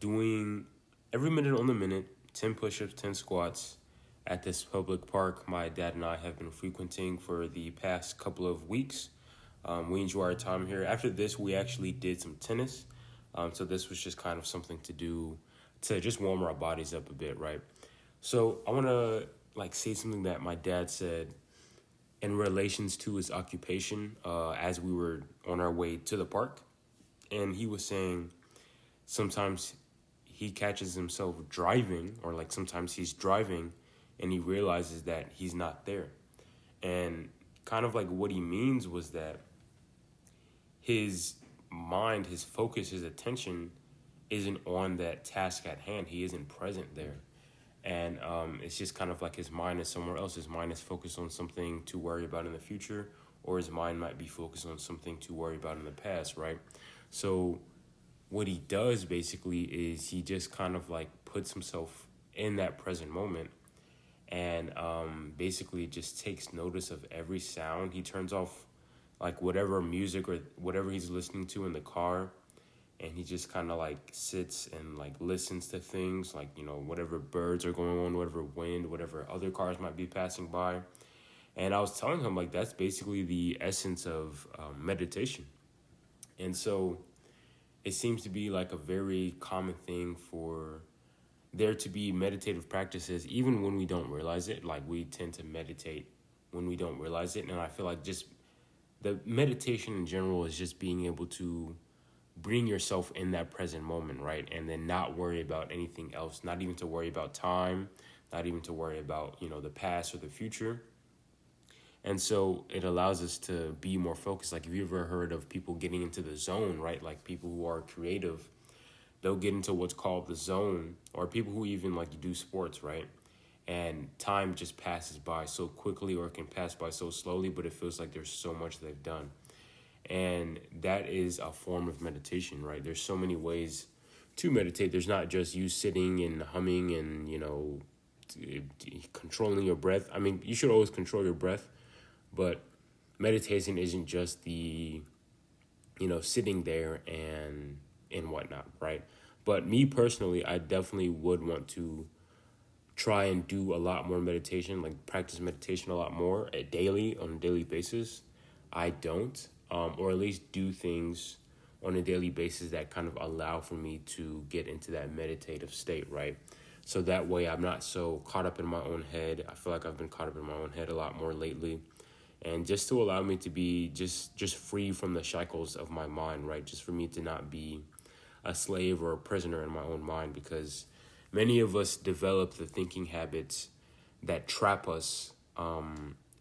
doing every minute on the minute, 10 push-ups, 10 squats at this public park my dad and I have been frequenting for the past couple of weeks. We enjoy our time here. After this, we actually did some tennis. So this was just kind of something to do to just warm our bodies up a bit, right? So I want to say something that my dad said in relations to his occupation as we were on our way to the park. And he was saying sometimes he catches himself driving, or like sometimes he's driving and he realizes that he's not there. And kind of like what he means was that his mind, his focus, his attention isn't on that task at hand. He isn't present there. And it's just kind of like his mind is somewhere else. His mind is focused on something to worry about in the future, or his mind might be focused on something to worry about in the past, right? So what he does basically is he just kind of like puts himself in that present moment and basically just takes notice of every sound. He turns off like whatever music or whatever he's listening to in the car, and he just kind of like sits and like listens to things, like, you know, whatever birds are going on, whatever wind, whatever other cars might be passing by. And I was telling him like that's basically the essence of meditation. And so it seems to be like a very common thing for there to be meditative practices even when we don't realize it. Like we tend to meditate when we don't realize it. And I feel like just the meditation in general is just being able to bring yourself in that present moment, right? And then not worry about anything else, not even to worry about time, not even to worry about, you know, the past or the future. And so it allows us to be more focused. Like, have you ever heard of people getting into the zone, right? Like people who are creative, they'll get into what's called the zone, or people who even like do sports, right? And time just passes by so quickly, or it can pass by so slowly, but it feels like there's so much they've done. And that is a form of meditation, right? There's so many ways to meditate. There's not just you sitting and humming and, you know, controlling your breath. I mean, you should always control your breath, but meditation isn't just the, you know, sitting there and whatnot, right? But me personally, I definitely would want to try and do a lot more meditation, like practice meditation a lot more on a daily basis. I don't, or at least do things on a daily basis that kind of allow for me to get into that meditative state, right? So that way I'm not so caught up in my own head. I feel like I've been caught up in my own head a lot more lately. And just to allow me to be just free from the shackles of my mind, right? Just for me to not be a slave or a prisoner in my own mind, because many of us develop the thinking habits that trap us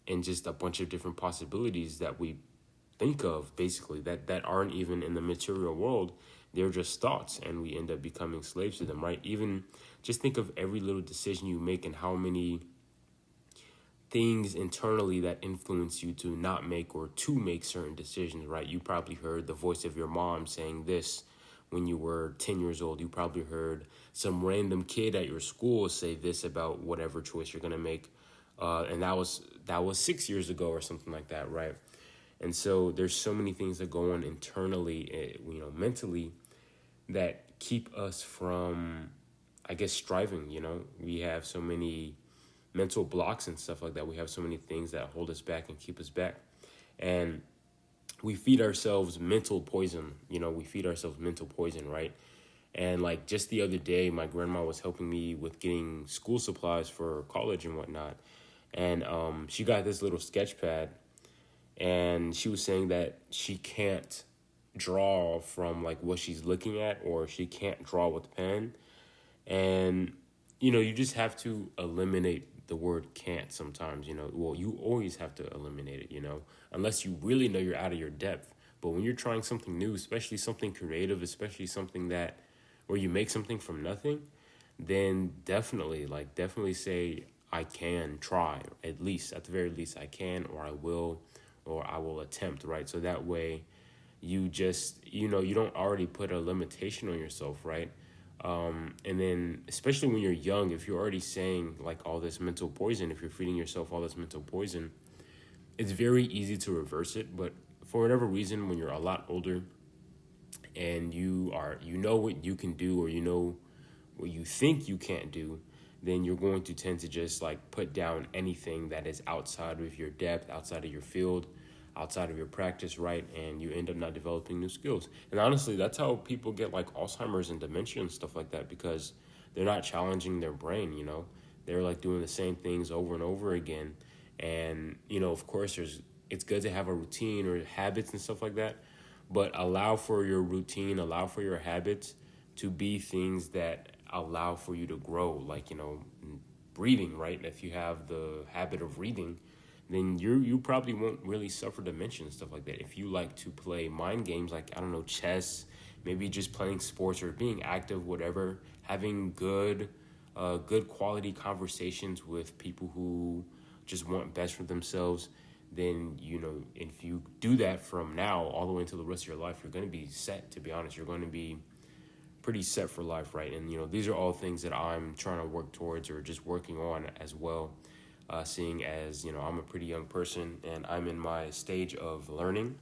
in just a bunch of different possibilities that we think of, basically, that aren't even in the material world. They're just thoughts, and we end up becoming slaves to them, right? Even just think of every little decision you make and how many things internally that influence you to not make or to make certain decisions, right? You probably heard the voice of your mom saying this when you were 10 years old. You probably heard some random kid at your school say this about whatever choice you're going to make. And that was 6 years ago or something like that, right? And so there's so many things that go on internally, you know, mentally, that keep us from, I guess, striving. You know, we have so many mental blocks and stuff like that. We have so many things that hold us back and keep us back. And we feed ourselves mental poison, right? And like just the other day, my grandma was helping me with getting school supplies for college and whatnot. And she got this little sketch pad, and she was saying that she can't draw from like what she's looking at, or she can't draw with pen. And, you know, you just have to eliminate the word can't sometimes, you know. Well, you always have to eliminate it, you know, unless you really know you're out of your depth. But when you're trying something new, especially something creative, especially something that where you make something from nothing, then definitely say I can try. At the very least, I can, or I will attempt, right? So that way you just, you know, you don't already put a limitation on yourself, right? And then especially when you're young, if you're already saying like all this mental poison, if you're feeding yourself all this mental poison, it's very easy to reverse it. But for whatever reason, when you're a lot older and you know what you can do, or you know what you think you can't do, then you're going to tend to just like put down anything that is outside of your depth, outside of your field, outside of your practice, right? And you end up not developing new skills. And honestly, that's how people get like Alzheimer's and dementia and stuff like that, because they're not challenging their brain, you know? They're like doing the same things over and over again. And, you know, of course, it's good to have a routine or habits and stuff like that, but allow for your routine, allow for your habits to be things that allow for you to grow, like, you know, breathing, right? If you have the habit of reading, then you probably won't really suffer dementia and stuff like that. If you like to play mind games, like, I don't know, chess, maybe just playing sports or being active, whatever, having good quality conversations with people who just want best for themselves, then, you know, if you do that from now all the way until the rest of your life, you're going to be set, to be honest. You're going to be pretty set for life, right? And, you know, these are all things that I'm trying to work towards or just working on as well, seeing as, you know, I'm a pretty young person and I'm in my stage of learning.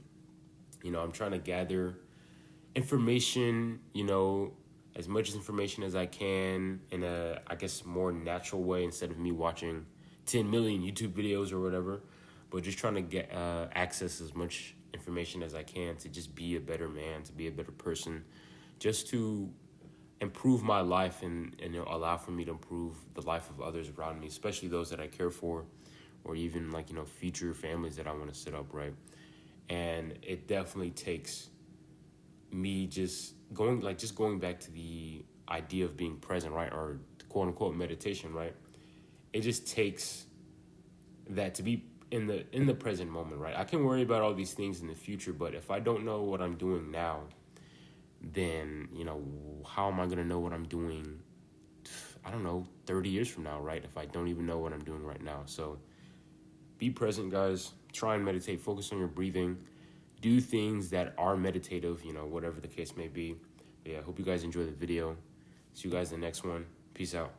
You know, I'm trying to gather information, you know, as much information as I can in a, I guess, more natural way, instead of me watching 10 million YouTube videos or whatever, but just trying to get access as much information as I can to just be a better man, to be a better person, just to improve my life and you know, allow for me to improve the life of others around me, especially those that I care for, or even like, you know, future families that I want to set up, right? And it definitely takes me just going back to the idea of being present, right? Or quote unquote meditation, right? It just takes that to be in the present moment, right? I can worry about all these things in the future, but if I don't know what I'm doing now, then, you know, how am I going to know what I'm doing, I don't know, 30 years from now, right? If I don't even know what I'm doing right now. So be present, guys. Try and meditate. Focus on your breathing. Do things that are meditative, you know, whatever the case may be. But yeah, I hope you guys enjoy the video. See you guys in the next one. Peace out.